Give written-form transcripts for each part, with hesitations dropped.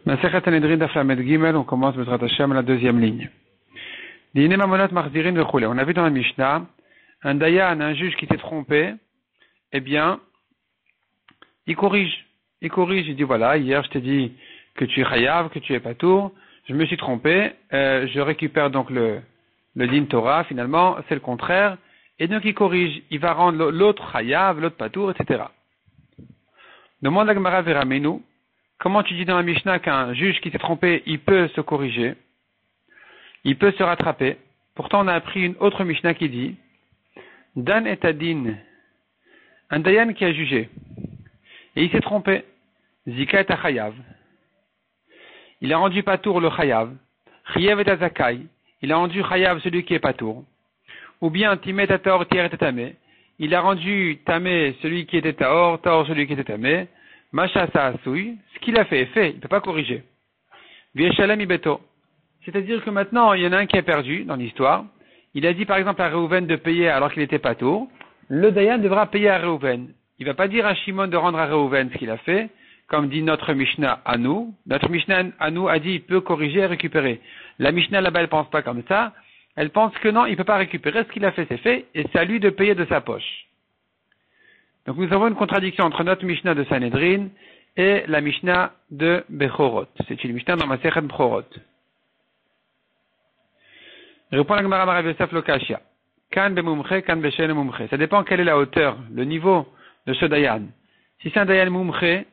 Masechet Sanhedrin daf lamed gimel, on commence Bezrat Hashem à la deuxième ligne. Dine mamonot machzirin vechule. On a vu dans la Mishnah, un dayan, un juge qui s'est trompé, eh bien, il corrige. Il dit voilà, hier je t'ai dit que tu es chayav, que tu es patour, je me suis trompé, je récupère donc le din Torah, finalement, c'est le contraire, et donc il corrige, il va rendre l'autre chayav, l'autre patour, etc. Demande la Gemara Veramenu, comment tu dis dans la Mishnah qu'un juge qui s'est trompé, il peut se corriger, il peut se rattraper. Pourtant, on a appris une autre Mishnah qui dit Dan et Adin, un dayan qui a jugé, et il s'est trompé. Zika et Achayav. Il a rendu patour le Chayav. Chayav et Azakai. Il a rendu Chayav celui qui est patour. Ou bien Timet Taor Tier et Tamé. Il a rendu Tamé celui qui était Taor, Taor celui qui était Tamé. Macha Saasui. Ce qu'il a fait est fait. Il ne peut pas corriger. Vieshalem Ibeto. C'est-à-dire que maintenant, il y en a un qui a perdu dans l'histoire. Il a dit par exemple à Reuven de payer alors qu'il était patour. Le Dayan devra payer à Reuven. Il ne va pas dire à Shimon de rendre à Reuven ce qu'il a fait, comme dit notre Mishnah à nous. Notre Mishnah à nous a dit il peut corriger et récupérer. La Mishnah là-bas, elle pense pas comme ça. Elle pense que non, il ne peut pas récupérer. Ce qu'il a fait, c'est fait, et c'est à lui de payer de sa poche. Donc nous avons une contradiction entre notre Mishnah de Sanhedrin et la Mishnah de Bechorot. C'est une Mishnah dans Masechet Bechorot. Répond la Gemara Marav Yosef Lokashia. Kan bemumche, kan beshen mumche. Ça dépend quelle est la hauteur, le niveau de ce dayan. Si c'est un dayan mumche,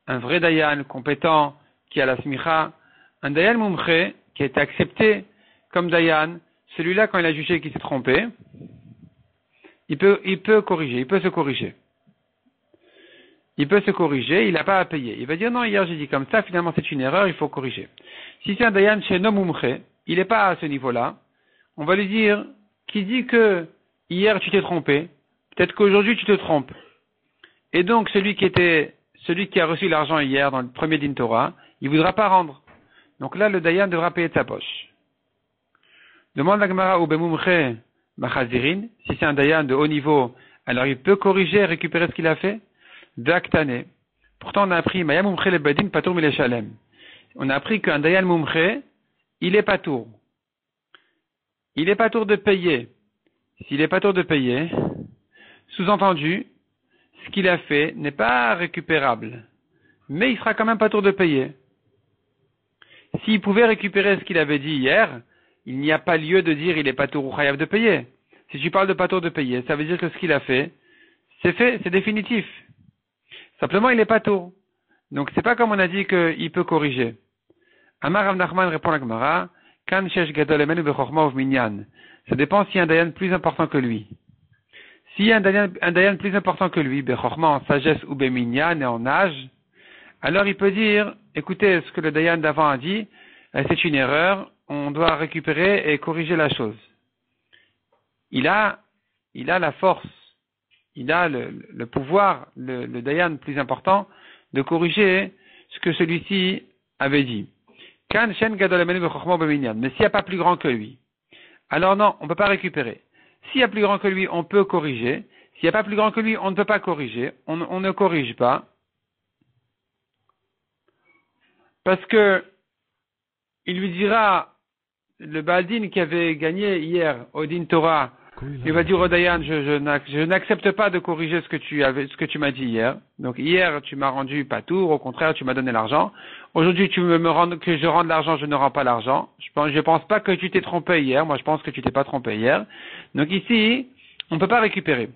un vrai dayan compétent qui a la smicha, un dayan mumche qui a été accepté comme dayan, celui-là quand il a jugé qu'il s'est trompé, il peut corriger, il peut se corriger. Il peut se corriger, il n'a pas à payer. Il va dire non, hier j'ai dit comme ça, finalement c'est une erreur, il faut corriger. Si c'est un dayan chez no mumche, il n'est pas à ce niveau-là, on va lui dire, qui dit que hier tu t'es trompé, peut-être qu'aujourd'hui tu te trompes. Et donc celui qui a reçu l'argent hier dans le premier din Torah, il voudra pas rendre. Donc là le dayan devra payer de sa poche. Demande la Gemara ou bemumche machazirin, si c'est un dayan de haut niveau, alors il peut corriger et récupérer ce qu'il a fait. D'aktane. Pourtant on a appris maya mumche le badin patour mileshalem. On a appris qu'un dayan mumche, il est patour. Il est patour de payer. S'il est patour de payer, sous-entendu, ce qu'il a fait n'est pas récupérable. Mais il sera quand même patour de payer. S'il pouvait récupérer ce qu'il avait dit hier, il n'y a pas lieu de dire il est patour ou chayav de payer. Si tu parles de patour de payer, ça veut dire que ce qu'il a fait, c'est définitif. Simplement, il est patour. Donc, c'est pas comme on a dit qu'il peut corriger. Amar Rav Nachman répond à la Gemara, Kan shesh gadol emenu bechorma uv-minyan. Ça dépend s'il y a un dayan plus important que lui. S'il y a un dayan plus important que lui, bechorma en sagesse ou beminyan et en âge, alors il peut dire, écoutez, ce que le dayan d'avant a dit, c'est une erreur, on doit récupérer et corriger la chose. Il a la force, il a le pouvoir, le dayan plus important, de corriger ce que celui-ci avait dit. Kan shen gadol emenu bechorma uv-minyan. Mais s'il n'y a pas plus grand que lui, alors non, on ne peut pas récupérer. S'il y a plus grand que lui, on peut corriger. S'il n'y a pas plus grand que lui, on ne peut pas corriger. On ne corrige pas. Parce que il lui dira, le Baldin qui avait gagné hier au Din Torah, il va dire au Dayan, je n'accepte pas de corriger ce que tu m'as dit hier. Donc hier, tu m'as rendu patour, au contraire, tu m'as donné l'argent. Aujourd'hui, tu me rends que je rende l'argent, je ne rends pas l'argent. Je pense pas que tu t'es trompé hier. Moi, je pense que tu t'es pas trompé hier. Donc ici, on ne peut pas récupérer.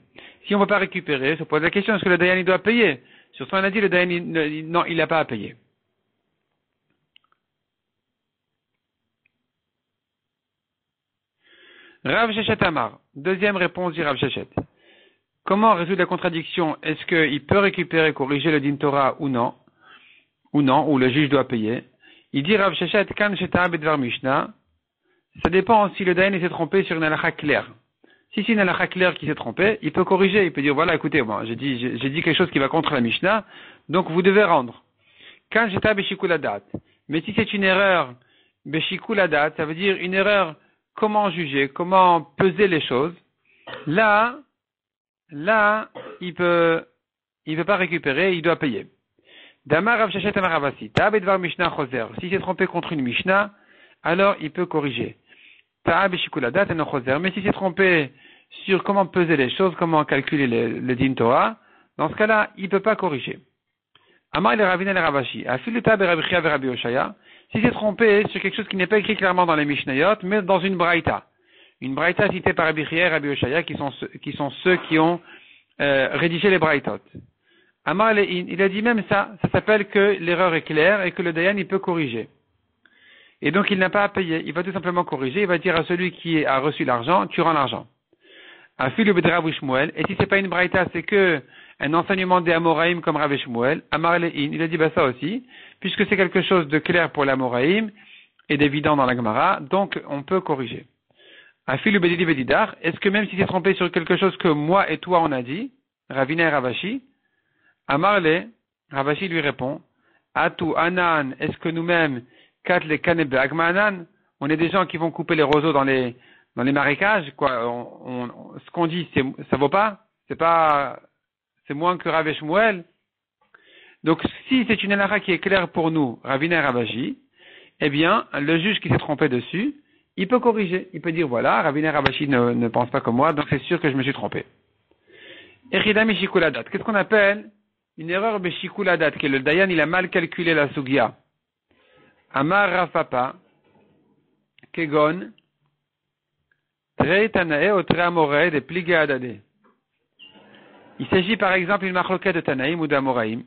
Si on ne peut pas récupérer, se pose la question, est-ce que le Dayan, il doit payer? Sur ce, on a dit, le Dayan, non, il n'a pas à payer. Rav Shechet Amar. Deuxième réponse du Rav Shechet. Comment résoudre la contradiction? Est-ce qu'il peut récupérer, corriger le din Torah ou non? Ou le juge doit payer? Il dit Rav Shechet, kan sheta bedvar Mishnah. Ça dépend si le dayan s'est trompé sur une halakha claire. Si c'est une halakha claire qui s'est trompé, il peut corriger, il peut dire voilà, écoutez, bon, j'ai dit quelque chose qui va contre la Mishnah, donc vous devez rendre. Kan sheta beshikul hadat. Mais si c'est une erreur beshikul hadat, ça veut dire une erreur comment juger, comment peser les choses. Là, il peut pas récupérer, il doit payer. Damar Rav Sheshet Amar Ravasi. Ta'ab Edvar Mishnah Choser. S'il s'est trompé contre une Mishnah, alors il peut corriger. Ta'ab Shikuladat et no Choser. Mais s'il s'est trompé sur comment peser les choses, comment calculer le din Torah, dans ce cas-là, il ne peut pas corriger. Amar le Ravina le Ravashi. Afil Ta'ab Rabbi Chia Rabbi Oshaya. S'il s'est trompé sur quelque chose qui n'est pas écrit clairement dans les Mishnayot, mais dans une braïta. Une braïta citée par Rabbi Chia et Rabbi Oshaya, qui sont ceux qui ont rédigé les braïtot. Amar il a dit même ça s'appelle que l'erreur est claire et que le Dayan il peut corriger. Et donc il n'a pas à payer, il va tout simplement corriger, il va dire à celui qui a reçu l'argent, tu rends l'argent. Afil Bedrav Shmuel, et si c'est pas une braïta, c'est que un enseignement des Amoraïm comme Rav Shmuel, Amar il a dit ça aussi, puisque c'est quelque chose de clair pour l'Amoraïm et d'évident dans la Gemara, donc on peut corriger. Afil Bedidi Bedidar, est-ce que même si c'est trompé sur quelque chose que moi et toi on a dit, Ravina et Ravashi, Amarle, Ravashi lui répond, Atu Anan, est-ce que nous-mêmes, Kat le Kanebe Agmanan, on est des gens qui vont couper les roseaux dans les marécages, quoi, ce qu'on dit, ça vaut pas? C'est moins que Rav Shmuel. Donc, si c'est une halakha qui est claire pour nous, Ravina et Ravashi, eh bien, le juge qui s'est trompé dessus, il peut corriger. Il peut dire, voilà, Ravina et Ravashi ne pensent pas comme moi, donc c'est sûr que je me suis trompé. Echida Mishikuladat. Qu'est-ce qu'on appelle une erreur Beshikuladat, que le Dayan, il a mal calculé la Sugia. Amar Rafapa, Kegon, Tre Tanae ou Tre Amore, de Pliga Adade. Il s'agit par exemple d'une machloket de Tanaïm ou d'Amoraïm.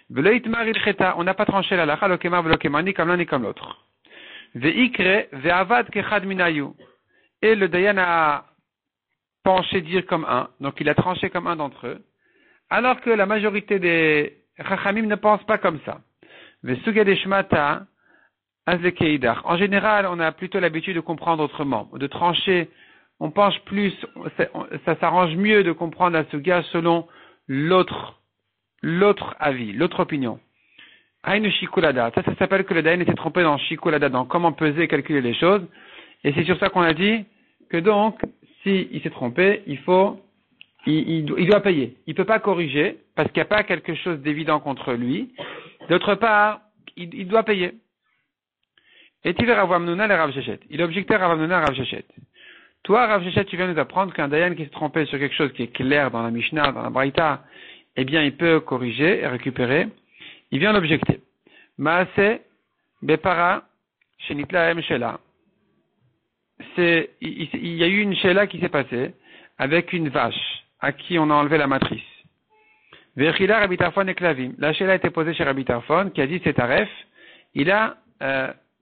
Veloitmar il cheta, on n'a pas tranché la lacha, lokemar velokemar, ni comme l'un ni comme l'autre. Veikre, veavad kechad minayu. Et le Dayan a penché dire comme un, donc il a tranché comme un d'entre eux, alors que la majorité des Chachamim ne pensent pas comme ça. Vesugedeshmata, azlekeidach. En général, on a plutôt l'habitude de comprendre autrement, de trancher. On penche plus, ça s'arrange mieux de comprendre la suga selon l'autre avis, l'autre opinion. Aïnu shikulada. Ça s'appelle que le Dayan était trompé dans shikulada, dans comment peser et calculer les choses. Et c'est sur ça qu'on a dit que donc, s'il s'est trompé, il doit payer. Il peut pas corriger, parce qu'il n'y a pas quelque chose d'évident contre lui. D'autre part, il doit payer. Est-il Rav Hamnuna le Rav Sheshet? Il objectait Rav Hamnuna Rav Sheshet. Toi, Rav Sheshet, tu viens nous apprendre qu'un Dayan qui s'est trompé sur quelque chose qui est clair dans la Mishnah, dans la Braïta, eh bien, il peut corriger et récupérer. Il vient l'objecter. Maase Bepara Shenitla M Shela. Il y a eu une Shela qui s'est passée avec une vache à qui on a enlevé la matrice. Vechila Rabbi Tarfon et Klavim. La Shela a été posée chez Rabbi Tarfon, qui a dit c'est taref. Il a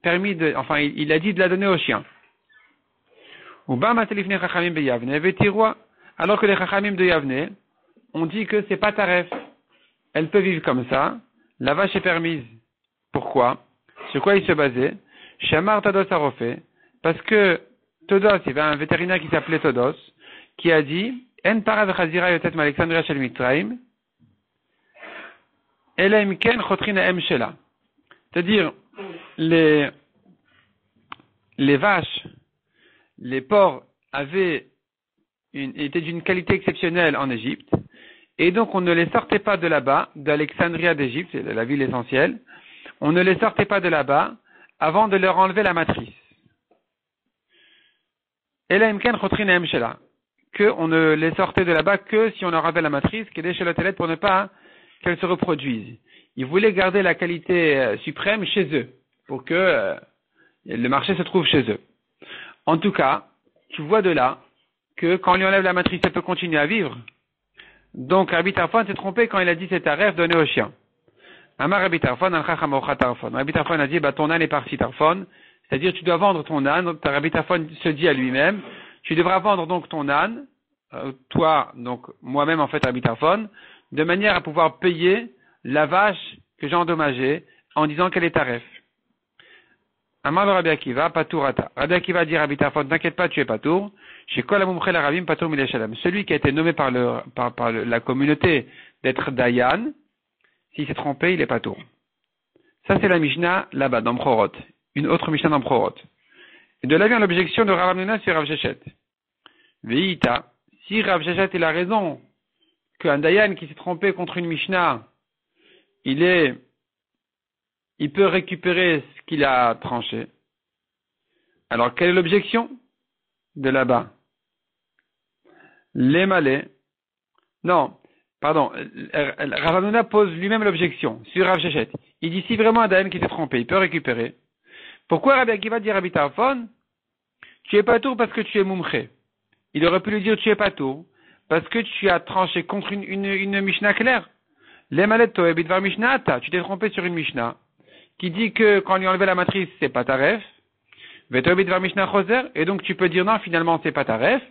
il a dit de la donner au chien. Alors que les Chachamim de Yavne ont dit que c'est pas taref. Elle peut vivre comme ça. La vache est permise. Pourquoi? Sur quoi il se basait? Shamar Todos Arofé. Parce que Todos, il y avait un vétérinaire qui s'appelait Todos, qui a dit En para vechazira yotet Alexandria shel Mitzrayim Elaim ken chotrina em shela. C'est-à-dire, les vaches, les porcs étaient d'une qualité exceptionnelle en Égypte, et donc on ne les sortait pas de là-bas, d'Alexandria d'Égypte, c'est la ville essentielle, on ne les sortait pas de là-bas avant de leur enlever la matrice. Elaim ken chotrina em shela. Que on ne les sortait de là-bas que si on leur avait la matrice, qui est chez la pour ne pas qu'elles se reproduisent. Ils voulaient garder la qualité suprême chez eux, pour que le marché se trouve chez eux. En tout cas, tu vois de là que quand on lui enlève la matrice, elle peut continuer à vivre. Donc Rabbi Tarfon s'est trompé quand il a dit c'est un rêve donné au chien. Amar Rabbi Tarfon, al-Chacham Tarfon. Rabbi Tarfon a dit ton âne est parti Tarfon, c'est-à-dire tu dois vendre ton âne. Donc Rabbi Tarfon se dit à lui-même, tu devras vendre donc ton âne, toi, donc moi-même en fait Rabbi Tarfon, de manière à pouvoir payer la vache que j'ai endommagée en disant qu'elle est taref. Amar Rabbi Akiva, paturata. Rabbi Akiva dit Rabbi Tarfon, t'inquiète pas, tu es patour. Chez Kol Amumche Larabim, patur mileshalem. Celui qui a été nommé par la communauté d'être Dayan, s'il s'est trompé, il est patour. Ça c'est la Mishnah là-bas, dans Mchorot. Une autre Mishnah dans Mchorot. Et de là vient l'objection de Rav Hamnuna sur Rav Sheshet. Veïta, si Rav Sheshet il a raison qu'un Dayan qui s'est trompé contre une Mishnah, il est il peut récupérer ce qu'il a tranché. Alors, quelle est l'objection de là-bas? Les malais. Non, pardon. Rav Hamnouna pose lui-même l'objection sur Rav Sheshet. Il dit si vraiment un Dayan qui s'est trompé, il peut récupérer. Pourquoi Rabbi Akiva dit Rabbi Tarfon, tu es pas tour parce que tu es mumché? Il aurait pu lui dire tu es pas tour parce que tu as tranché contre une Mishnah claire. Les malais toé bidvar Mishnah, tu t'es trompé sur une Mishnah qui dit que quand on lui enlevait la matrice, c'est pas ta ref. Vetoé bidvar Mishnah choser, et donc tu peux dire non, finalement c'est pas ta ref.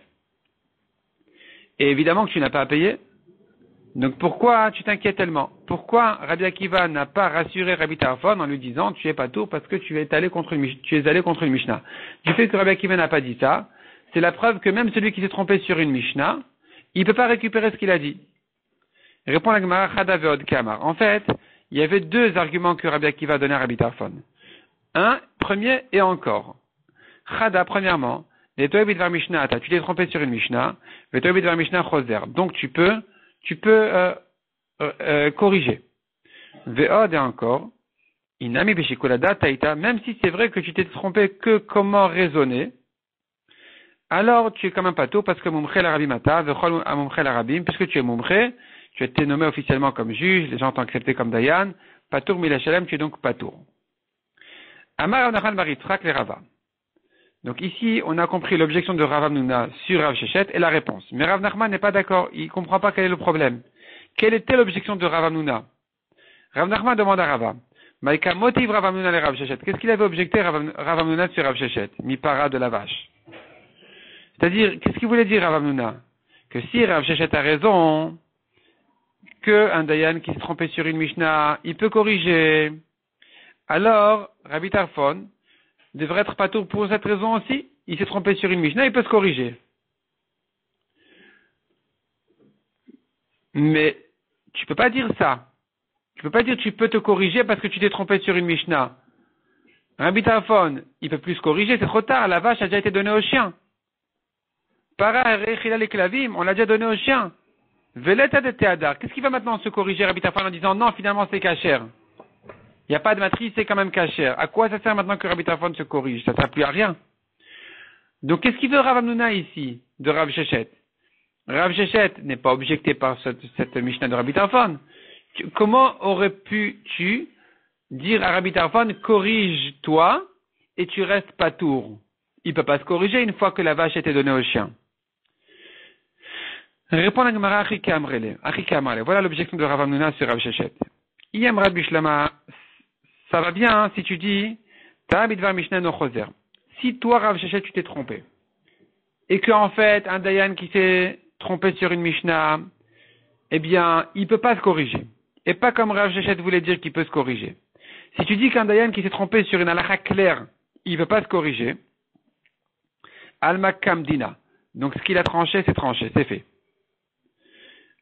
Et évidemment que tu n'as pas à payer. Donc pourquoi tu t'inquiètes tellement? Pourquoi Rabbi Akiva n'a pas rassuré Rabbi Tarfon en lui disant tu es pas tour parce que tu es allé contre une Mishnah? Du fait que Rabbi Akiva n'a pas dit ça, c'est la preuve que même celui qui s'est trompé sur une Mishnah, il ne peut pas récupérer ce qu'il a dit. Répond la Gemara Chada ve'od Kamar. En fait, il y avait deux arguments que Rabbi Akiva donnait à Rabbi Tarfon. Un, premier et encore. Chada, premièrement, tu t'es trompé sur une Mishnah, donc tu peux corriger. Ve'od et encore, même si c'est vrai que tu t'es trompé que comment raisonner, alors tu es quand même pas tôt parce que mumché l'arabim ata, vechol mumché l'arabim, puisque tu es mumché, tu as été nommé officiellement comme juge, les gens t'ont accepté comme dayan, patour milachalem, tu es donc patour. Amar Onachan bar Yitzchak le Rava. Donc ici, on a compris l'objection de Rav Hamnouna sur Rav Sheshet et la réponse. Mais Rav Nachman n'est pas d'accord, il comprend pas quel est le problème. Quelle était l'objection de Rav Hamnouna? Rav Nachman demande à Rava. Maïka motive Rav Hamnouna le Rav Sheshet. Qu'est-ce qu'il avait objecté Rav Hamnouna sur Rav Sheshet? Mi-para de la vache. C'est-à-dire, qu'est-ce qu'il voulait dire Rav Hamnouna? Que si Rav Sheshet a raison, que un Dayan qui s'est trompé sur une Mishnah, il peut corriger. Alors, Rabbi Tarfon devrait être patour pour cette raison aussi. Il s'est trompé sur une Mishnah, il peut se corriger. Mais tu peux pas dire ça. Tu peux pas dire tu peux te corriger parce que tu t'es trompé sur une Mishnah. Rabbi Tarfon, il peut plus se corriger, c'est trop tard, la vache a déjà été donnée au chien. Para rechila les clavim, on l'a déjà donné au chien. Veleta de Théadar, qu'est-ce qu'il va maintenant se corriger Rabbi Tarfon en disant non, finalement c'est cachère. Il n'y a pas de matrice, c'est quand même cachère. À quoi ça sert maintenant que Rabbi Tarfon se corrige? Ça ne sert plus à rien. Donc qu'est-ce qu'il veut Rav Hamnouna ici, de Rav Sheshet? Rav Sheshet n'est pas objecté par cette Mishnah de Rabbi Tarfon. Comment aurais-tu dire à Rabbi Tarfon, corrige-toi et tu restes patour? Il ne peut pas se corriger une fois que la vache a été donnée au chien. Répond la Gemara Achika Amrele. Voilà l'objection de Rav Hamnouna sur Rav Sheshet. Iyam Rabbi Shlama, ça va bien hein, si tu dis Ta'abidvar Mishnah no Choser. Si toi, Rav Sheshet, tu t'es trompé, et qu'en fait, un Dayan qui s'est trompé sur une Mishnah, eh bien, il ne peut pas se corriger. Et pas comme Rav Sheshet voulait dire qu'il peut se corriger. Si tu dis qu'un Dayan qui s'est trompé sur une halakha claire, il ne peut pas se corriger, Alma Kamdina. Donc ce qu'il a tranché, c'est fait.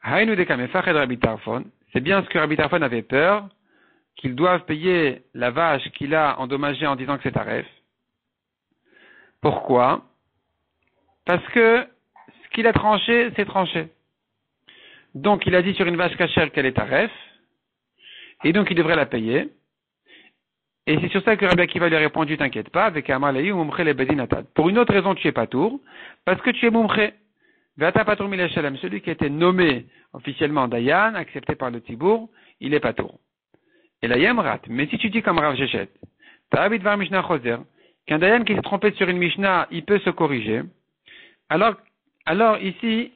Haïnu de Kamefach et Rabbi Tarfon. C'est bien ce que Rabbi Tarfon avait peur, qu'ils doivent payer la vache qu'il a endommagée en disant que c'est taref. Pourquoi? Parce que ce qu'il a tranché, c'est tranché. Donc il a dit sur une vache cachère qu'elle est taref, et donc il devrait la payer. Et c'est sur ça que Rabbi Akiva lui a répondu, t'inquiète pas, avec Amalaï ou Mumché le Bedinatad. Pour une autre raison, tu es pas tour, parce que tu es Mumché. Vata Patour Milachalem, celui qui a été nommé officiellement Dayan, accepté par le Tibour, il est pas tour. Et la Yemrat, mais si tu dis comme Rav Sheshet, Ta'abid var Mishnah Choser, qu'un Dayan qui s'est trompé sur une Mishnah, il peut se corriger, alors ici,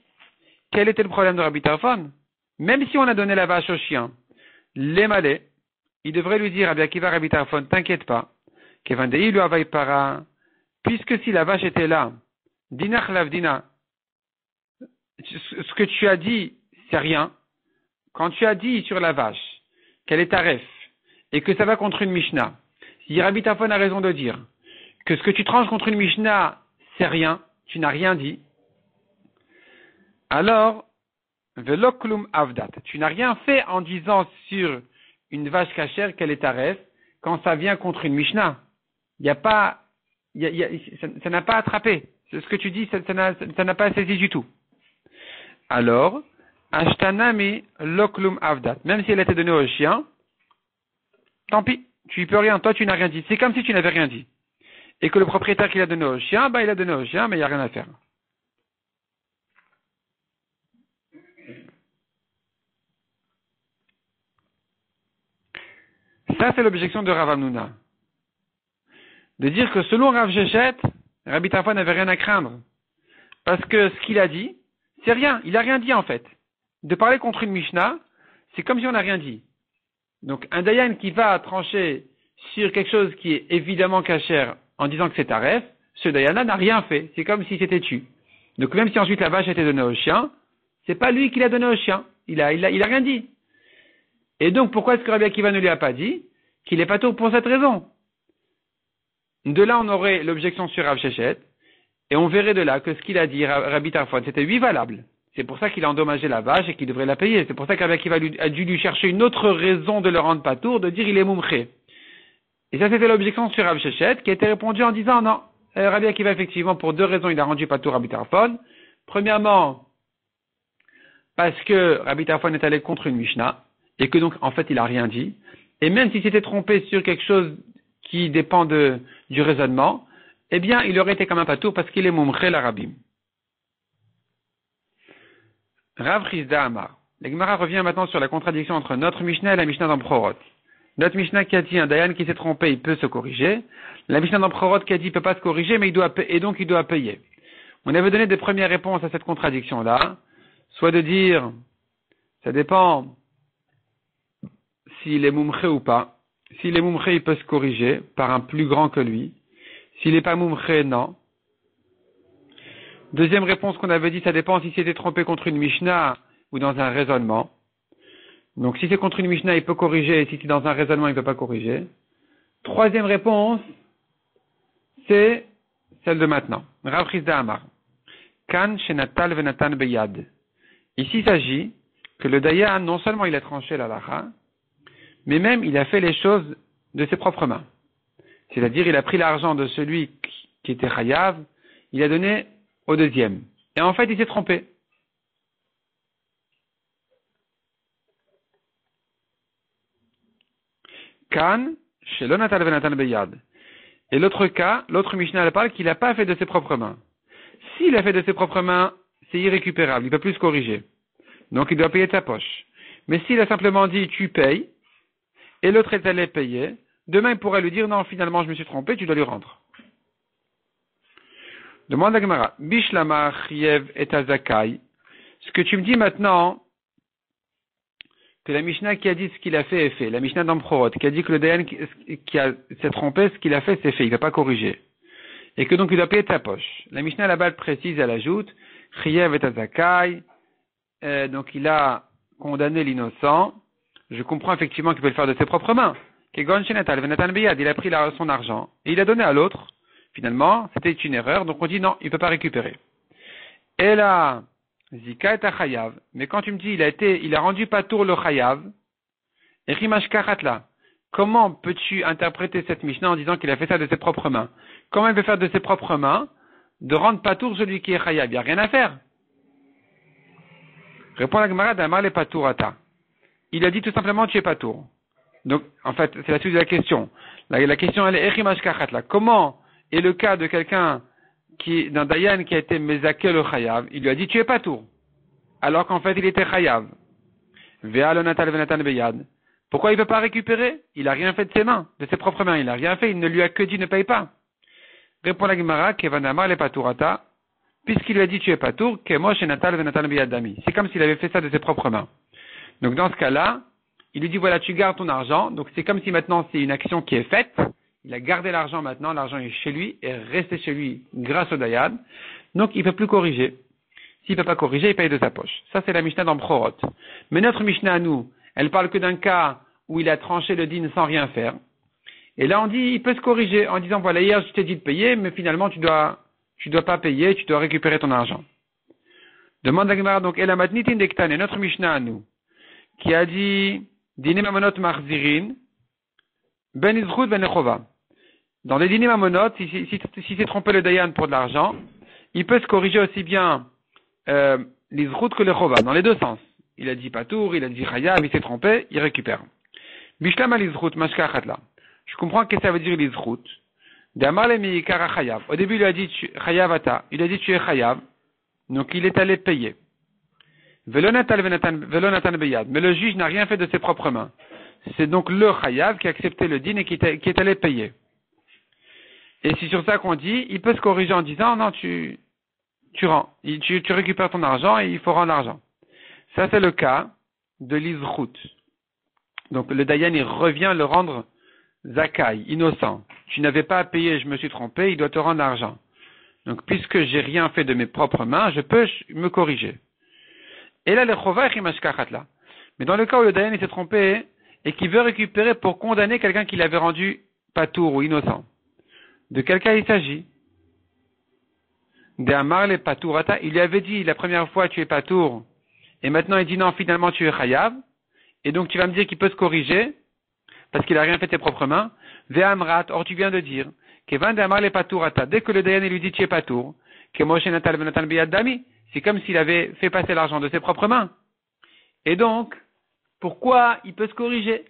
quel était le problème de Rabbi Tarfon? Même si on a donné la vache au chien, les malais, il devrait lui dire, Rabbi Akiva Rabbi Tarfon, t'inquiète pas, Kevan Dei lui availle para, puisque si la vache était là, Dinach Lavdina, ce que tu as dit, c'est rien. Quand tu as dit sur la vache qu'elle est taref et que ça va contre une Mishnah, si Rabbi Tarfon a raison de dire que ce que tu tranches contre une Mishnah, c'est rien, tu n'as rien dit, alors, veloklum avdat, tu n'as rien fait en disant sur une vache cachère qu'elle est taref quand ça vient contre une Mishnah. Ça n'a pas attrapé. Ce que tu dis, ça n'a pas saisi du tout. Alors, Ashtanami loklum avdat, même si elle a été donnée au chien, tant pis, tu y peux rien, toi tu n'as rien dit. C'est comme si tu n'avais rien dit. Et que le propriétaire qui l'a donné au chien, il a donné au chien, mais il n'y a rien à faire. Ça, c'est l'objection de Rav Hamnouna. De dire que selon Rav Shechet, Rabbi Tarfon n'avait rien à craindre. Parce que ce qu'il a dit, c'est rien. Il n'a rien dit en fait. De parler contre une Mishnah, c'est comme si on n'a rien dit. Donc un Dayan qui va trancher sur quelque chose qui est évidemment cachère en disant que c'est taref, ce Dayan-là n'a rien fait. C'est comme si c'était tu. Donc même si ensuite la vache a été donnée au chien, c'est pas lui qui l'a donnée au chien. Il a rien dit. Et donc pourquoi est-ce que Rabbi Akiva ne lui a pas dit qu'il est pas tôt pour cette raison? De là on aurait l'objection sur Rav Shechet, et on verrait de là que ce qu'il a dit Rabbi Tarfon, c'était lui valable. C'est pour ça qu'il a endommagé la vache et qu'il devrait la payer. C'est pour ça qu'Rabbi Akiva a dû lui chercher une autre raison de le rendre patour, de dire il est moumché. Et ça c'était l'objection sur Rav Shechet, qui a été répondue en disant non, Rabbi Akiva effectivement pour deux raisons il a rendu patour Rabbi Tarfon. Premièrement, parce que Rabbi Tarfon est allé contre une Mishnah, et que donc en fait il a rien dit. Et même s'il s'était trompé sur quelque chose qui dépend du raisonnement, eh bien, il aurait été quand même patour parce qu'il est moumché l'arabim. Rav Chizda Amar. La Gemara revient maintenant sur la contradiction entre notre Mishnah et la Mishnah d'Amprorot. Notre Mishnah qui a dit un Dayan qui s'est trompé, il peut se corriger. La Mishnah d'Amprorot qui a dit il peut pas se corriger, mais donc il doit payer. On avait donné des premières réponses à cette contradiction-là. Soit de dire, ça dépend s'il est moumché ou pas. S'il est moumché, il peut se corriger par un plus grand que lui. S'il n'est pas moumché, non. Deuxième réponse qu'on avait dit, ça dépend si c'était trompé contre une Mishnah ou dans un raisonnement. Donc si c'est contre une Mishnah, il peut corriger, et si c'est dans un raisonnement, il ne peut pas corriger. Troisième réponse, c'est celle de maintenant. Rav Chizda Amar. Kan shenatal venatan beyad. Ici, il s'agit que le Dayan, non seulement il a tranché la lacha, mais même il a fait les choses de ses propres mains. C'est-à-dire, il a pris l'argent de celui qui était chayav, il a donné au deuxième. Et en fait, il s'est trompé. Kan, shelo natal venatan beyad. Et l'autre cas, l'autre Mishnah elle parle qu'il n'a pas fait de ses propres mains. S'il a fait de ses propres mains, c'est irrécupérable, il ne peut plus se corriger. Donc, il doit payer de sa poche. Mais s'il a simplement dit, tu payes, et l'autre est allé payer, demain il pourrait lui dire, non, finalement, je me suis trompé, tu dois lui rendre. Demande à Gemara, Bishlama chiev et azakai. Ce que tu me dis maintenant, que la Mishnah qui a dit ce qu'il a fait est fait. La Mishnah d'Amprorot, qui a dit que le Dayan qui s'est trompé, ce qu'il a fait, c'est fait. Il ne va pas corriger. Et que donc il doit payer de sa poche. La Mishnah là-bas précise, elle ajoute, chiev et azakai. Donc il a condamné l'innocent. Je comprends effectivement qu'il peut le faire de ses propres mains. Il a pris son argent et il a donné à l'autre. Finalement, c'était une erreur, donc on dit non, il ne peut pas récupérer. Et là, Zika est à chayav. Mais quand tu me dis il a rendu patour le chayav, et rimash karatla, comment peux-tu interpréter cette Mishnah en disant qu'il a fait ça de ses propres mains? Comment il peut faire de ses propres mains de rendre patour celui qui est chayav? Il n'y a rien à faire. Répond la Gemara d'Amar le patourata. Il a dit tout simplement tu es patour. Donc, en fait, c'est la suite de la question. La question elle est rimash karatla. Comment est le cas de quelqu'un d'un Dayan qui a été mezaké le chayav, il lui a dit tu es patour, alors qu'en fait il était chayav. Pourquoi il ne peut pas récupérer? Il n'a rien fait de ses mains, de ses propres mains, il n'a rien fait, il ne lui a que dit ne paye pas. Répond la Gemara, Kevanamar le patourata, puisqu'il lui a dit tu es patour, Kemosh et Natal venatan beyadami. C'est comme s'il avait fait ça de ses propres mains. Donc dans ce cas-là, il lui dit voilà tu gardes ton argent, donc c'est comme si maintenant c'est une action qui est faite. Il a gardé l'argent maintenant, l'argent est chez lui, est resté chez lui grâce au Dayan. Donc il ne peut plus corriger. S'il ne peut pas corriger, il paye de sa poche. Ça c'est la Mishnah d'Amprorot. Mais notre Mishnah à nous, elle parle que d'un cas où il a tranché le din sans rien faire. Et là on dit, il peut se corriger en disant, voilà, hier je t'ai dit de payer, mais finalement tu dois pas payer, tu dois récupérer ton argent. Demande à Gemara donc, Ela matnitin dektan, et notre Mishnah à nous, qui a dit, dîner mamonot marzirin, ben izrut ben echova. Dans les dîners mamonotes, si c'est trompé le Dayan pour de l'argent, il peut se corriger aussi bien l'izrout que le chova, dans les deux sens. Il a dit patour, il a dit chayav, il s'est trompé, il récupère. Bishlam al izrout mashka achatla. Je comprends que ça veut dire l'izrout. D'amar le miikara chayav. Au début, il a dit chayav ata. Il a dit tu es chayav. Donc il est allé payer. Velo natan beyad. Mais le juge n'a rien fait de ses propres mains. C'est donc le chayav qui a accepté le din et qui est allé payer. Et c'est sur ça qu'on dit, il peut se corriger en disant non, tu rends. Tu récupères ton argent et il faut rendre l'argent. Ça, c'est le cas de l'izrout. Donc le dayan, il revient le rendre zakai, innocent. Tu n'avais pas à payer, je me suis trompé, il doit te rendre l'argent. Donc puisque j'ai rien fait de mes propres mains, je peux me corriger. Et là, le chova là. Mais dans le cas où le dayan il s'est trompé et qu'il veut récupérer pour condamner quelqu'un qui l'avait rendu patour ou innocent, de quel cas il s'agit? D'Amar le patourata, il lui avait dit la première fois tu es patour, et maintenant il dit non, finalement tu es chayav, et donc tu vas me dire qu'il peut se corriger, parce qu'il n'a rien fait de ses propres mains. Ve'amrat, or tu viens de dire, Kevan d'Amar le patourata, dès que le dayan lui dit tu es patour, que Moshe natal venatan biyad dami, c'est comme s'il avait fait passer l'argent de ses propres mains. Et donc, pourquoi il peut se corriger?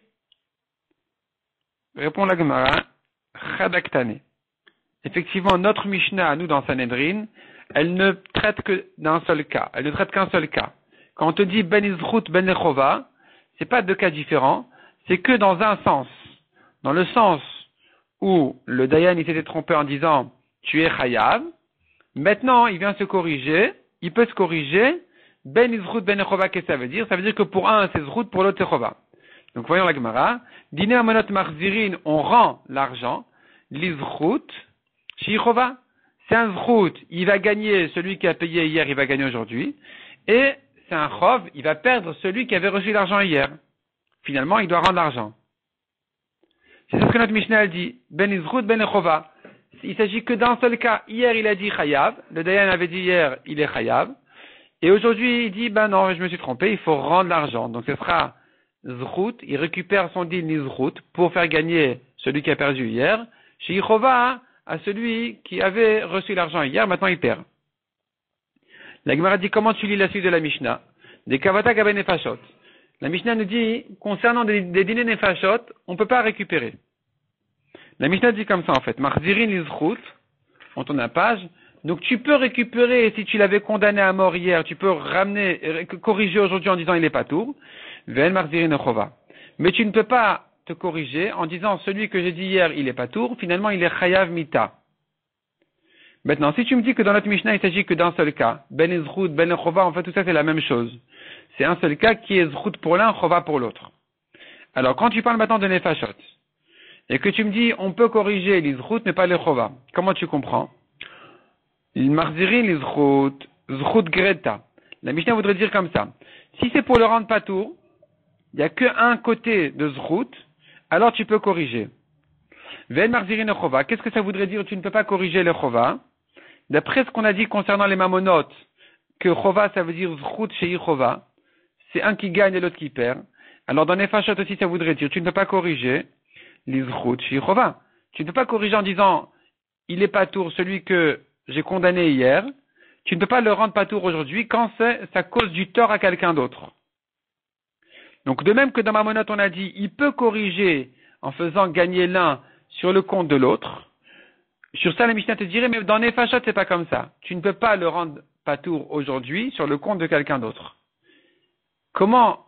Répond la Gemara, Chadaktane. Effectivement, notre Mishnah, nous, dans Sanhedrin, elle ne traite que d'un seul cas. Elle ne traite qu'un seul cas. Quand on te dit ben izrout ben lechova, c'est pas deux cas différents, c'est que dans un sens. Dans le sens où le dayan, il s'était trompé en disant, tu es chayav, maintenant, il vient se corriger, il peut se corriger, ben izrout ben lechova, qu'est-ce que ça veut dire? Ça veut dire que pour un, c'est zrout, pour l'autre, c'est chova. Donc, voyons la Gemara. Dîner à monot marzirin, on rend l'argent, l'izrout, Shichova, c'est un zrout, il va gagner, celui qui a payé hier, il va gagner aujourd'hui, et c'est un chov, il va perdre celui qui avait reçu l'argent hier. Finalement, il doit rendre l'argent. C'est ce que notre Mishnah dit, ben izrout ben chova. Il s'agit que d'un seul cas. Hier, il a dit chayav, le dayan avait dit hier, il est chayav, et aujourd'hui, il dit, ben non, je me suis trompé, il faut rendre l'argent. Donc ce sera zrout, il récupère son din izrout pour faire gagner celui qui a perdu hier. Shichova, à celui qui avait reçu l'argent hier, maintenant il perd. La Gemara dit, comment tu lis la suite de la Mishnah? Des kavata gabe nefashot. La Mishnah nous dit, concernant des dîners nefashot, on ne peut pas récupérer. La Mishnah dit comme ça en fait, marzirin lizrout, on tourne la page, donc tu peux récupérer, si tu l'avais condamné à mort hier, tu peux ramener, corriger aujourd'hui en disant il est pas tour, ven marzirin chova. Mais tu ne peux pas te corriger en disant celui que j'ai dit hier il est pas tour, finalement il est chayav mita. Maintenant, si tu me dis que dans notre Mishnah il s'agit que d'un seul cas, ben ezrout, ben chova, en fait tout ça c'est la même chose. C'est un seul cas qui est zrout pour l'un, chova pour l'autre. Alors quand tu parles maintenant de nefashot, et que tu me dis on peut corriger les zrout mais pas les chova, comment tu comprends? Il marzirin les zrout, zrout greta. La Mishnah voudrait dire comme ça. Si c'est pour le rendre pas tour, il n'y a qu'un côté de zrout, alors tu peux corriger. Ven marzirin chova, qu'est-ce que ça voudrait dire? Tu ne peux pas corriger le chova. D'après ce qu'on a dit concernant les mamonotes, que chova ça veut dire zrout chez chova, c'est un qui gagne et l'autre qui perd. Alors dans les fachot aussi ça voudrait dire tu ne peux pas corriger les zrout chez chova. Tu ne peux pas corriger en disant il est pas tour celui que j'ai condamné hier. Tu ne peux pas le rendre pas tour aujourd'hui quand ça cause du tort à quelqu'un d'autre. Donc de même que dans Mamonot on a dit il peut corriger en faisant gagner l'un sur le compte de l'autre. Sur ça la Mishnah te dirait mais dans Nefashot c'est pas comme ça. Tu ne peux pas le rendre patour aujourd'hui sur le compte de quelqu'un d'autre. Comment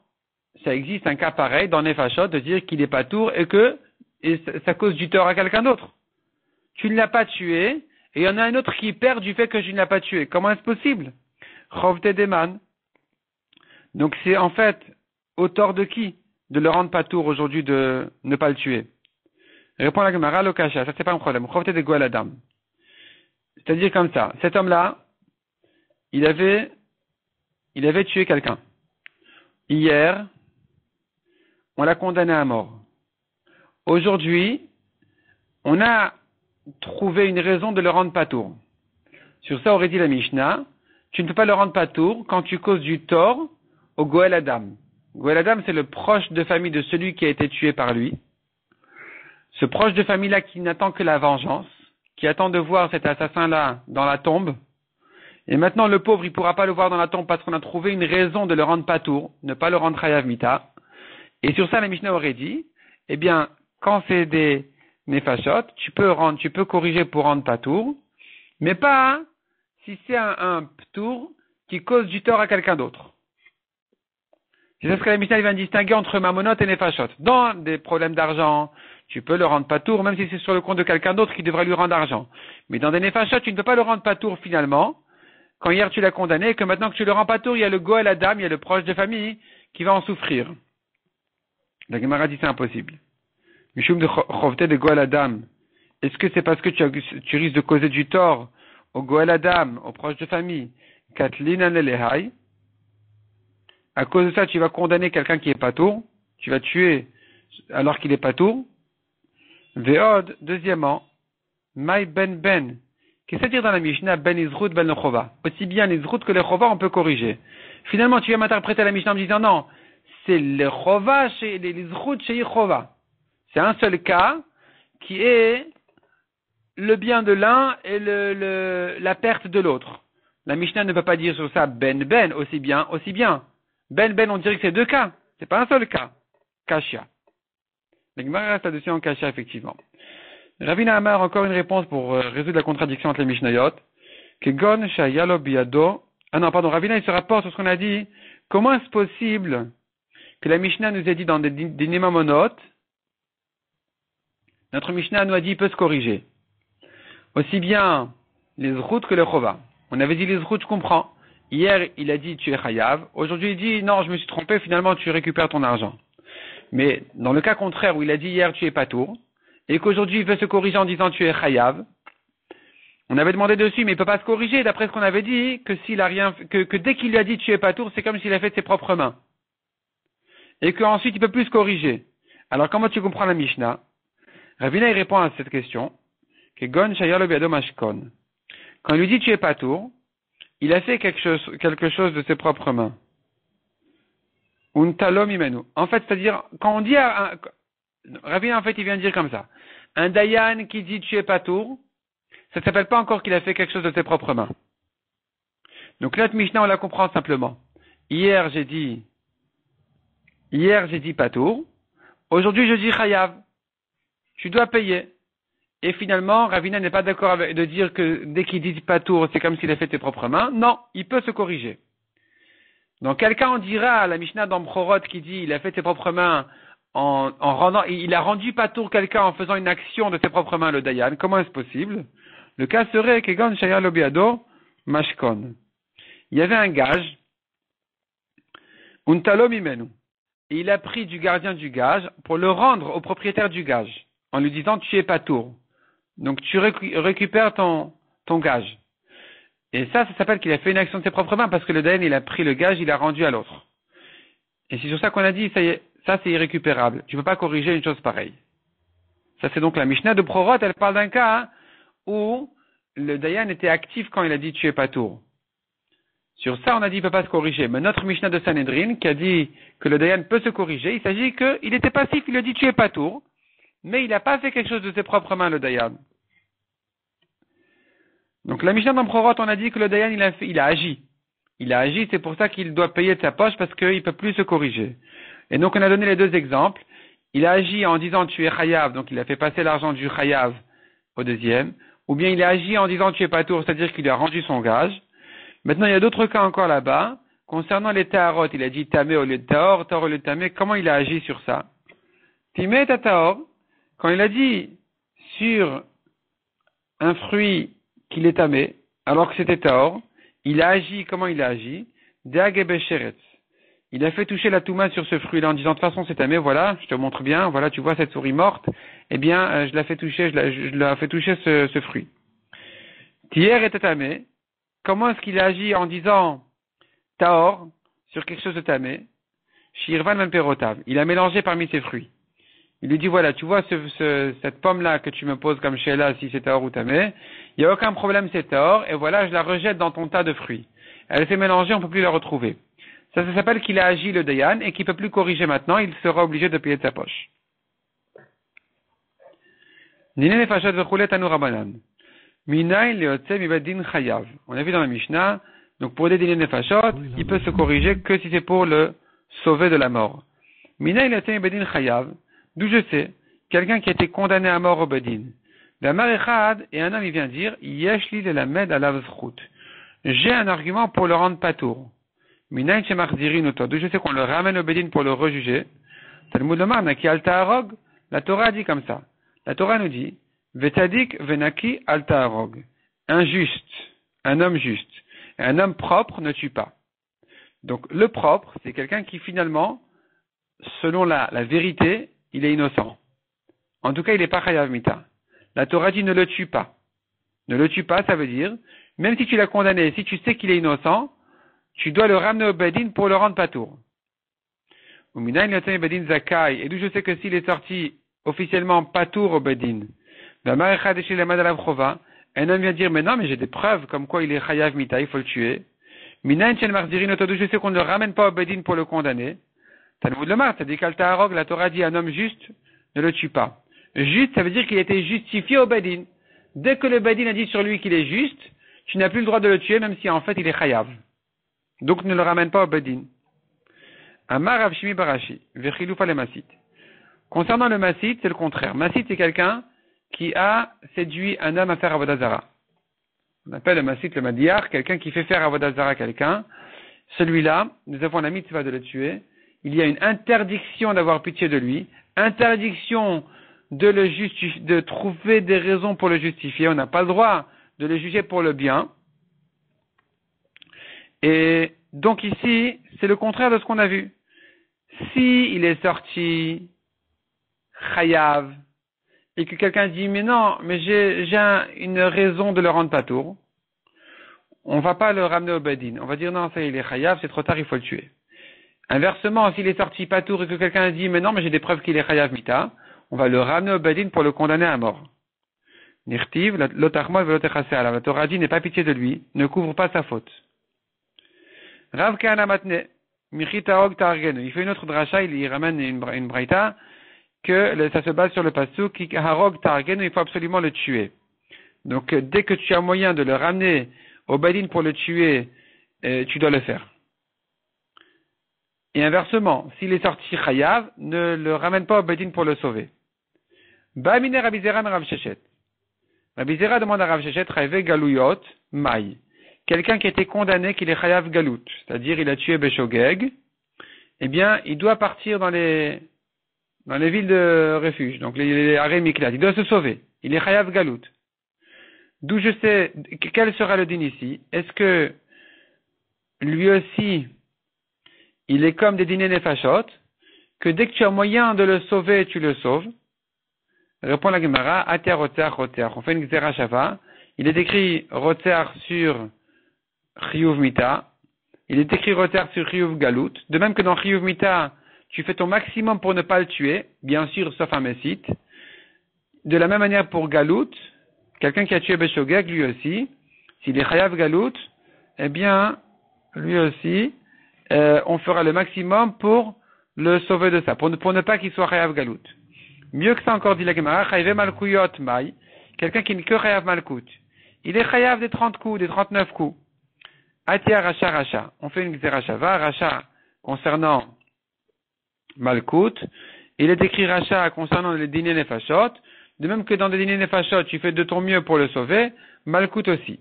ça existe un cas pareil dans Nefashot de dire qu'il est patour et ça cause du tort à quelqu'un d'autre? Tu ne l'as pas tué et il y en a un autre qui perd du fait que je ne l'ai pas tué. Comment est-ce possible? Chovte deman. Donc c'est en fait au tort de qui de le rendre patour aujourd'hui de ne pas le tuer? Répond la Gemara, l'okasha, ça c'est pas un problème. Chovte de goaladam. C'est-à-dire comme ça, cet homme-là, il avait tué quelqu'un. Hier, on l'a condamné à mort. Aujourd'hui, on a trouvé une raison de le rendre patour. Sur ça aurait dit la Mishnah, tu ne peux pas le rendre patour quand tu causes du tort au Goel Adam. Goel Adam, c'est le proche de famille de celui qui a été tué par lui. Ce proche de famille-là qui n'attend que la vengeance, qui attend de voir cet assassin-là dans la tombe. Et maintenant, le pauvre, il ne pourra pas le voir dans la tombe parce qu'on a trouvé une raison de le rendre patour, ne pas le rendre chayav mita. Et sur ça, la Mishnah aurait dit, eh bien, quand c'est des nefashot, tu peux corriger pour rendre patour, mais pas si c'est un ptour qui cause du tort à quelqu'un d'autre. C'est ce que la Mishnah vient distinguer entre mamonot et nefashot. Dans des problèmes d'argent, tu peux le rendre patour, même si c'est sur le compte de quelqu'un d'autre qui devrait lui rendre argent. Mais dans des nefashot, tu ne peux pas le rendre patour finalement, quand hier tu l'as condamné, que maintenant que tu le rends patour, il y a le goël adam, il y a le proche de famille qui va en souffrir. La Gemara dit c'est impossible. Mishum de chovte de goël adam. Est-ce que c'est parce que tu risques de causer du tort au goël adam, aux proches de famille, katlina nelehai? À cause de ça, tu vas condamner quelqu'un qui est patour, tu vas tuer alors qu'il est patour. Ve'od, deuxièmement, mai ben. Qu'est-ce que ça veut dire dans la Mishnah, ben izrut ben lechova? Aussi bien l'izrut que lechova, on peut corriger. Finalement, tu viens m'interpréter la Mishnah en me disant non, c'est lechova chez l'izrut chez Yechova. C'est un seul cas qui est le bien de l'un et la perte de l'autre. La Mishnah ne peut pas dire sur ça ben, aussi bien. Ben, on dirait que c'est deux cas. C'est pas un seul cas. Kashia. La Gemara reste là-dessus en Kashia, effectivement. Ravina Amar, encore une réponse pour résoudre la contradiction entre les Mishnayot. Kegon shayalo biado. Ravina, il se rapporte sur ce qu'on a dit. Comment est-ce possible que la Mishnah nous ait dit dans des Nemamonot, notre Mishnah nous a dit, il peut se corriger. Aussi bien les zrout que les chova. On avait dit les zrout, je comprends. Hier, il a dit, tu es chayav. Aujourd'hui, il dit, non, je me suis trompé, finalement, tu récupères ton argent. Mais, dans le cas contraire, où il a dit hier, tu es patour, et qu'aujourd'hui, il veut se corriger en disant, tu es chayav, on avait demandé dessus, mais il peut pas se corriger, d'après ce qu'on avait dit, que s'il a rien, que dès qu'il lui a dit, tu es patour, c'est comme s'il a fait de ses propres mains. Et qu'ensuite, il peut plus se corriger. Alors, comment tu comprends la Mishnah? Ravina, il répond à cette question, que gon shayalo biado mashkon. Quand il lui dit, tu es patour, il a fait quelque chose de ses propres mains. Un talom imenu. En fait, c'est-à-dire, quand on dit Ravina, en fait, il vient de dire comme ça. Un dayan qui dit tu es patour, ça ne s'appelle pas encore qu'il a fait quelque chose de ses propres mains. Donc, notre Mishnah, on la comprend simplement. Hier, j'ai dit patour. Aujourd'hui, je dis chayav. Tu dois payer. Et finalement, Ravina n'est pas d'accord de dire que dès qu'il dit patour, c'est comme s'il a fait ses propres mains. Non, il peut se corriger. Donc, quelqu'un en dira à la Mishnah d'Amchorot qui dit il a fait ses propres mains en rendant, il a rendu patour quelqu'un en faisant une action de ses propres mains, le Dayan. Comment est-ce possible? Le cas serait Kegon Shaya Lobiado Mashkon. Il y avait un gage, Untalom imenu. Et il a pris du gardien du gage pour le rendre au propriétaire du gage, en lui disant tu es patour. Donc tu récupères ton gage. Et ça s'appelle qu'il a fait une action de ses propres mains parce que le Dayan, il a pris le gage, il l'a rendu à l'autre. Et c'est sur ça qu'on a dit, ça c'est irrécupérable. Tu ne peux pas corriger une chose pareille. Ça c'est donc la Mishnah de Prorot, elle parle d'un cas où le Dayan était actif quand il a dit tu es patour. Sur ça, on a dit il ne peut pas se corriger. Mais notre Mishnah de Sanhedrin, qui a dit que le Dayan peut se corriger, il s'agit qu'il était passif, il a dit tu es patour, mais il n'a pas fait quelque chose de ses propres mains, le Dayan. Donc la Mishnah d'Amprorot, on a dit que le Dayan, il a agi. Il a agi, c'est pour ça qu'il doit payer de sa poche parce qu'il ne peut plus se corriger. Et donc on a donné les deux exemples. Il a agi en disant tu es chayav, donc il a fait passer l'argent du chayav au deuxième. Ou bien il a agi en disant tu es patour, c'est-à-dire qu'il a rendu son gage. Maintenant il y a d'autres cas encore là-bas. Concernant les taharot, il a dit tamé au lieu de tahor, tahor au lieu de tamé. Comment il a agi sur ça? Timé ta tahor, quand il a dit sur un fruit qu'il est tamé, alors que c'était tahor, il a agi, comment il a agi? Deagebe sheretz. Il a fait toucher la touma sur ce fruit-là en disant de toute façon c'est tamé, voilà, je te montre bien, voilà, tu vois cette souris morte, eh bien, je l'ai fait toucher ce fruit. Tier était tamé. Comment est-ce qu'il a agi en disant tahor sur quelque chose de tamé? Shirvan memperotav. Il a mélangé parmi ses fruits. Il lui dit voilà, tu vois cette pomme-là que tu me poses comme sheila, si c'est tahor ou tamé, il n'y a aucun problème, c'est tahor, et voilà, je la rejette dans ton tas de fruits. Elle s'est mélangée, on ne peut plus la retrouver. Ça s'appelle qu'il a agi le Dayan et qu'il ne peut plus corriger maintenant, il sera obligé de payer de sa poche. On a vu dans la Mishnah, donc pour des dîners nefashot, il peut se corriger que si c'est pour le sauver de la mort. D'où je sais quelqu'un qui a été condamné à mort au Bedin. Damar Echad, et un homme il vient dire, Yeshli de la med à la zchut. J'ai un argument pour le rendre patour. Minayin shemachzirin oto. D'où je sais qu'on le ramène au Bedin pour le rejuger. Talmud Lomar, Naki alta harog. La Torah dit comme ça. La Torah nous dit, Vetadik venaki alta harog. Un juste, un homme juste, et un homme propre ne tue pas. Donc le propre, c'est quelqu'un qui finalement, selon la vérité, il est innocent. En tout cas, il n'est pas chayav mita. La Torah dit ne le tue pas. Ne le tue pas, ça veut dire, même si tu l'as condamné, si tu sais qu'il est innocent, tu dois le ramener au Bedin pour le rendre patour. Et d'où je sais que s'il est sorti officiellement patour au Bedin, un homme vient dire, mais non, mais j'ai des preuves comme quoi il est chayav mita, il faut le tuer. D'où je sais qu'on ne le ramène pas au Bedin pour le condamner. Talmud Lomar, t'as dit qu'Altaharog, la Torah dit un homme juste, ne le tue pas. Juste, ça veut dire qu'il a été justifié au Bedin. Dès que le Bedin a dit sur lui qu'il est juste, tu n'as plus le droit de le tuer, même si en fait il est chayav. Donc ne le ramène pas au Bedin. Amar Rav Shimi Barashi, Vechiloufa le Masit. Concernant le Masit, c'est le contraire. Masit, c'est quelqu'un qui a séduit un homme à faire Avodah Zara. On appelle le Masit le Madiar, quelqu'un qui fait faire Avodah Zara à quelqu'un. Celui-là, nous avons la mitzvah de le tuer. Il y a une interdiction d'avoir pitié de lui, interdiction de trouver des raisons pour le justifier. On n'a pas le droit de le juger pour le bien. Et donc ici, c'est le contraire de ce qu'on a vu. Si il est sorti chayav et que quelqu'un dit mais non, mais j'ai une raison de le rendre patour, on va pas le ramener au Bedin. On va dire non, ça il est chayav, c'est trop tard, il faut le tuer. Inversement, s'il est sorti patour et que quelqu'un dit mais non, mais j'ai des preuves qu'il est chayav mita, on va le ramener au Bedin pour le condamner à mort. Nirtiv, l'otachmol velotechasea, la Torah dit n'aie pas pitié de lui, ne couvre pas sa faute. Rav Kahana Matne, Michitaog Targenu. Il fait une autre dracha, il ramène une braïta, que ça se base sur le pasuk, qui Harog Targenu, il faut absolument le tuer. Donc, dès que tu as moyen de le ramener au Bedin pour le tuer, tu dois le faire. Et inversement, s'il est sorti chayav, ne le ramène pas au Bedin pour le sauver. Ba'amine Rabbi Zera Rav Sheshet. Rabbi Zera demande à Rav Sheshet, Raive Galuyot, Maï. Quelqu'un qui a été condamné, qu'il est chayav galout, c'est-à-dire il a tué Beshogeg, eh bien, il doit partir dans les villes de refuge, donc les arrêts miklat. Il doit se sauver. Il est chayav galout. D'où je sais, quel sera le din ici? Est-ce que lui aussi, il est comme des dîners nefashot, que dès que tu as moyen de le sauver, tu le sauves? Répond la Gemara, ater rotzeach rotzeach. On fait une xera shava. Il est écrit rotzeach sur Chiyuv Mita, il est écrit retard sur Chiyuv Galout, de même que dans Chiyuv Mita, tu fais ton maximum pour ne pas le tuer, bien sûr, sauf un Messit. De la même manière pour Galout, quelqu'un qui a tué Beshogeg, lui aussi, s'il est Chayav Galout, eh bien, lui aussi, on fera le maximum pour le sauver de ça, pour ne pas qu'il soit Chayav Galout. Mieux que ça encore, dit la Gemara, Chayav Malkuyot Mai, quelqu'un qui n'est que Chayav Malkut. Il est Chayav des 30 coups, des 39 coups. Atia Racha Racha. On fait une Xera Shava. Racha concernant Malkut. Il est écrit Racha concernant les dîners Nefashot. De même que dans des dîners Nefashot, tu fais de ton mieux pour le sauver. Malkut aussi.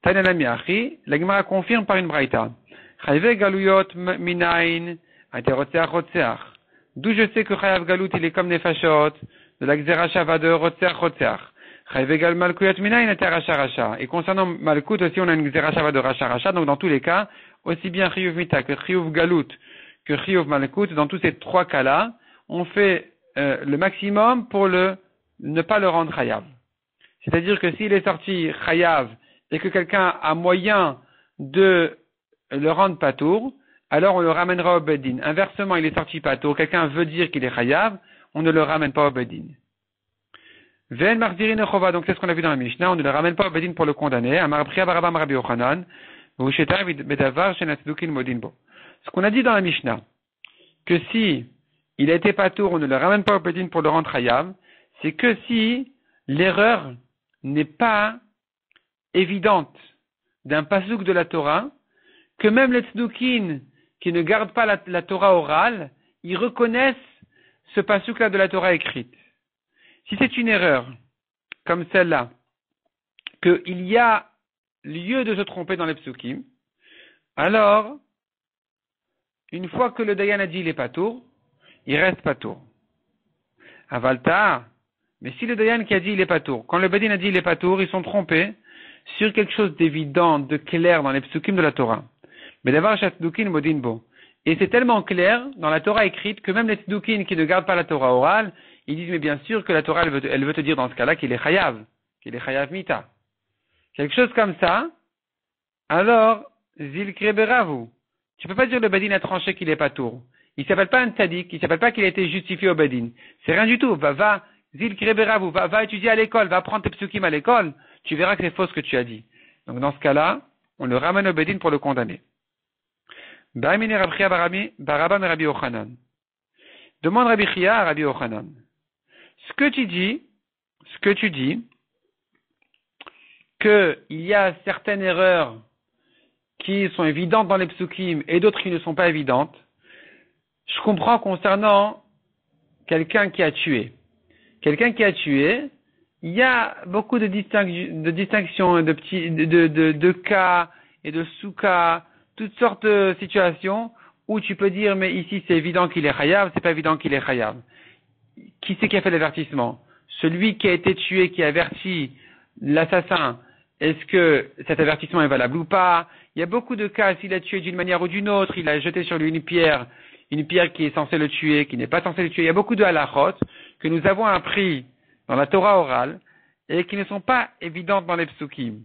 Tanelami Achi. La Gemara confirme par une braïta. Chayve Galuyot Minain. Atia Rotseach Rotseach. D'où je sais que Chayav Galut il est comme Nefashot. De la Xera Shava de Rotseach Rotseach. Et concernant Malkut aussi, on a une Xera Shava de Racha Racha. Donc, dans tous les cas, aussi bien Chiyuv Mita que Chiyuv Galut que Chiyuv Malkut, dans tous ces trois cas-là, on fait le maximum pour ne pas le rendre Chayav. C'est-à-dire que s'il est sorti Chayav et que quelqu'un a moyen de le rendre Patour, alors on le ramènera au Bedin. Inversement, il est sorti Patour, quelqu'un veut dire qu'il est Chayav, on ne le ramène pas au Bedin. Ven Mardirin Echova, donc c'est ce qu'on a vu dans la Mishnah, on ne le ramène pas au Bedin pour le condamner. Amar Priya Barabam Rabbi Yochanan, Vushetar Bedavar Shenatzdukin Modinbo. Ce qu'on a dit dans la Mishnah, que si il a été patour, on ne le ramène pas au Bedin pour le rendre chayav, c'est que si l'erreur n'est pas évidente d'un pasouk de la Torah, que même les tzdukin qui ne gardent pas la Torah orale, ils reconnaissent ce pasouk-là de la Torah écrite. Si c'est une erreur, comme celle-là, qu'il y a lieu de se tromper dans les psukim, alors, une fois que le Dayan a dit il est patour, il reste patour. Avalta, mais si le Dayan qui a dit il est patour, quand le Bedin a dit il est patour, ils sont trompés sur quelque chose d'évident, de clair dans les psukim de la Torah. Mais d'avoir Shatdukin Modinbo. Et c'est tellement clair dans la Torah écrite que même les Tzdukin qui ne gardent pas la Torah orale, ils disent mais bien sûr que la Torah elle veut te dire dans ce cas-là qu'il est chayav mita. Quelque chose comme ça, alors, zil kreberavu. Tu peux pas dire le Bedin a tranché qu'il est patour. Il s'appelle pas un tzaddik, il s'appelle pas qu'il a été justifié au Bedin. C'est rien du tout. Va, zil kreberavu, va étudier à l'école, va prendre tes psukim à l'école, tu verras que c'est faux ce que tu as dit. Donc dans ce cas-là, on le ramène au Bedin pour le condamner. Demande Rabbi Chia à Rabbi Yochanan. Ce que tu dis, qu'il y a certaines erreurs qui sont évidentes dans les psukim et d'autres qui ne sont pas évidentes, je comprends concernant quelqu'un qui a tué. Quelqu'un qui a tué, il y a beaucoup de distinctions, de cas et de sous-cas, toutes sortes de situations où tu peux dire, mais ici c'est évident qu'il est chayav, c'est pas évident qu'il est chayav. Qui c'est qui a fait l'avertissement? Celui qui a été tué, qui a averti l'assassin, est-ce que cet avertissement est valable ou pas? Il y a beaucoup de cas, s'il a tué d'une manière ou d'une autre, il a jeté sur lui une pierre qui est censée le tuer, qui n'est pas censée le tuer. Il y a beaucoup de halachot que nous avons appris dans la Torah orale et qui ne sont pas évidentes dans les psukim.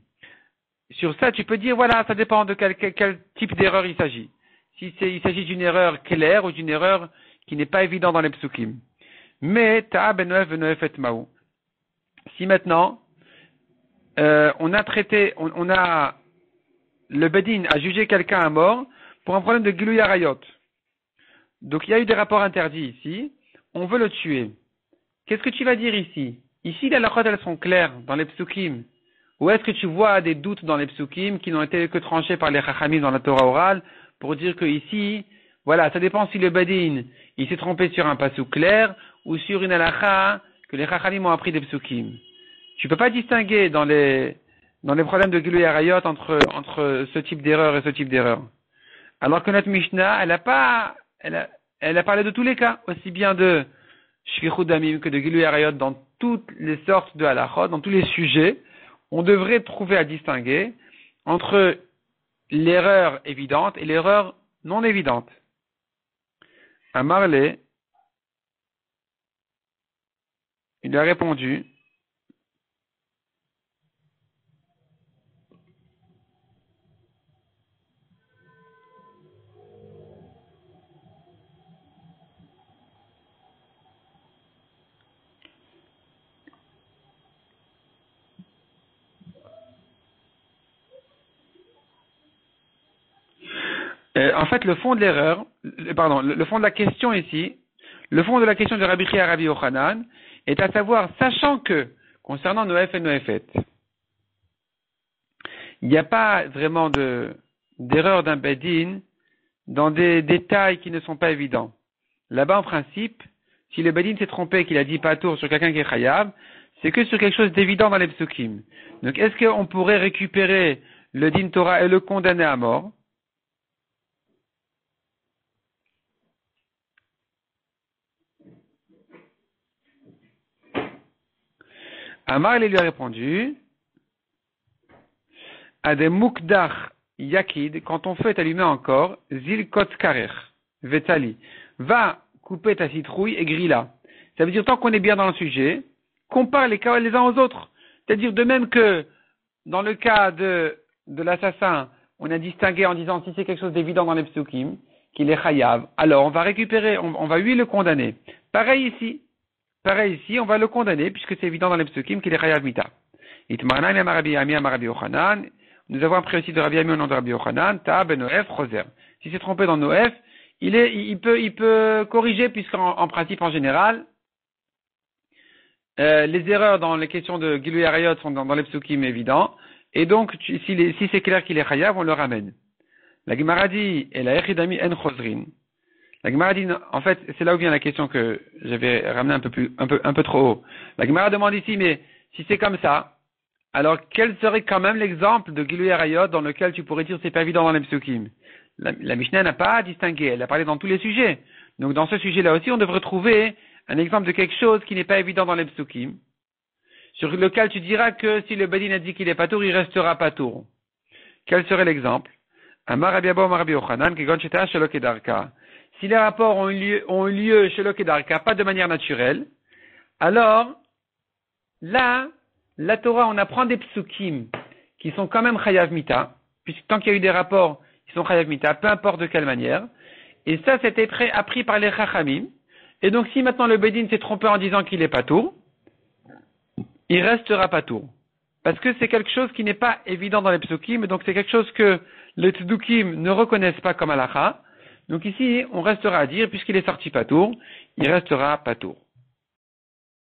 Sur ça, tu peux dire, voilà, ça dépend de quel type d'erreur il s'agit. Si il s'agit d'une erreur claire ou d'une erreur qui n'est pas évidente dans les psukim. Mais, ta'a benoef et maou. Si maintenant, on a le Bedin a jugé quelqu'un à mort pour un problème de Gilui Arayot. Donc il y a eu des rapports interdits ici, on veut le tuer. Qu'est-ce que tu vas dire ici? Ici, les halachot, elles sont claires dans les psukim. Ou est-ce que tu vois des doutes dans les psukim qui n'ont été que tranchés par les chachamim dans la Torah orale pour dire que ici, voilà, ça dépend si le Bedin, il s'est trompé sur un pasuk clair ou sur une halacha que les chachamim ont appris des psukim. Tu peux pas distinguer dans les problèmes de Gilui Arayot entre ce type d'erreur et ce type d'erreur. Alors que notre Mishnah, elle a parlé de tous les cas, aussi bien de Shvichut Damim que de Gilui Arayot dans toutes les sortes de halachot, dans tous les sujets. On devrait trouver à distinguer entre l'erreur évidente et l'erreur non évidente. À Marley, il a répondu, en fait, le fond de l'erreur, le fond de la question ici, le fond de la question de Rabbi Chia à Rabbi Yochanan est à savoir, sachant que, concernant Noef et Noefet, il n'y a pas vraiment d'erreur d'un Bedin dans des détails qui ne sont pas évidents. Là-bas, en principe, si le Bedin s'est trompé, qu'il a dit patour sur quelqu'un qui est chayav, c'est que sur quelque chose d'évident dans les psukim. Donc, est-ce qu'on pourrait récupérer le din Torah et le condamner à mort? Amar lui a répondu, à des mukdach yakid, quand ton feu est allumé encore, zilkot karer, vetali, va couper ta citrouille et grille-la. Ça veut dire, tant qu'on est bien dans le sujet, compare les cas les uns aux autres. C'est-à-dire, de même que dans le cas de l'assassin, on a distingué en disant si c'est quelque chose d'évident dans les psukim, qu'il est chayav, alors on va récupérer, on va lui le condamner. Pareil ici, on va le condamner, puisque c'est évident dans les psukim qu'il est chayav mita. Itmarnan et Rabbi Ami à Rabbi Yochanan. Nous avons appris aussi de Rabbi Ami au nom de Rabbi Yochanan, Ta ben Noef choser. Si c'est trompé dans Noef, il peut corriger, puisqu'en principe, en général, les erreurs dans les questions de Gilui Arayot sont dans les psukim évidents, et donc, si c'est clair qu'il est chayav, on le ramène. La Gemara dit, et la Echidami en chosrin. La Gemara dit, en fait, c'est là où vient la question que j'avais ramené un peu trop haut. La Gemara demande ici, mais si c'est comme ça, alors quel serait quand même l'exemple de Gilui Arayot dans lequel tu pourrais dire c'est pas évident dans les psukim? La Mishnah n'a pas distingué, elle a parlé dans tous les sujets. Donc dans ce sujet-là aussi, on devrait trouver un exemple de quelque chose qui n'est pas évident dans les psukim, sur lequel tu diras que si le Bedin a dit qu'il est patour, il restera patour. Quel serait l'exemple? Amar Rabbi Abba, Amar Rabbi Yochanan, Kegon Sheta Shelo Kedarka. Si les rapports ont eu lieu Shelo Kedarka, pas de manière naturelle, alors là, la Torah, on apprend des psukim qui sont quand même chayav mita, puisque tant qu'il y a eu des rapports, ils sont chayav mita, peu importe de quelle manière. Et ça, c'était appris par les chachamim. Et donc, si maintenant le Bedin s'est trompé en disant qu'il est patour, il restera patour. Parce que c'est quelque chose qui n'est pas évident dans les psukim, donc c'est quelque chose que les tzdukim ne reconnaissent pas comme halakha. Donc ici, on restera à dire, puisqu'il est sorti patour, il restera patour.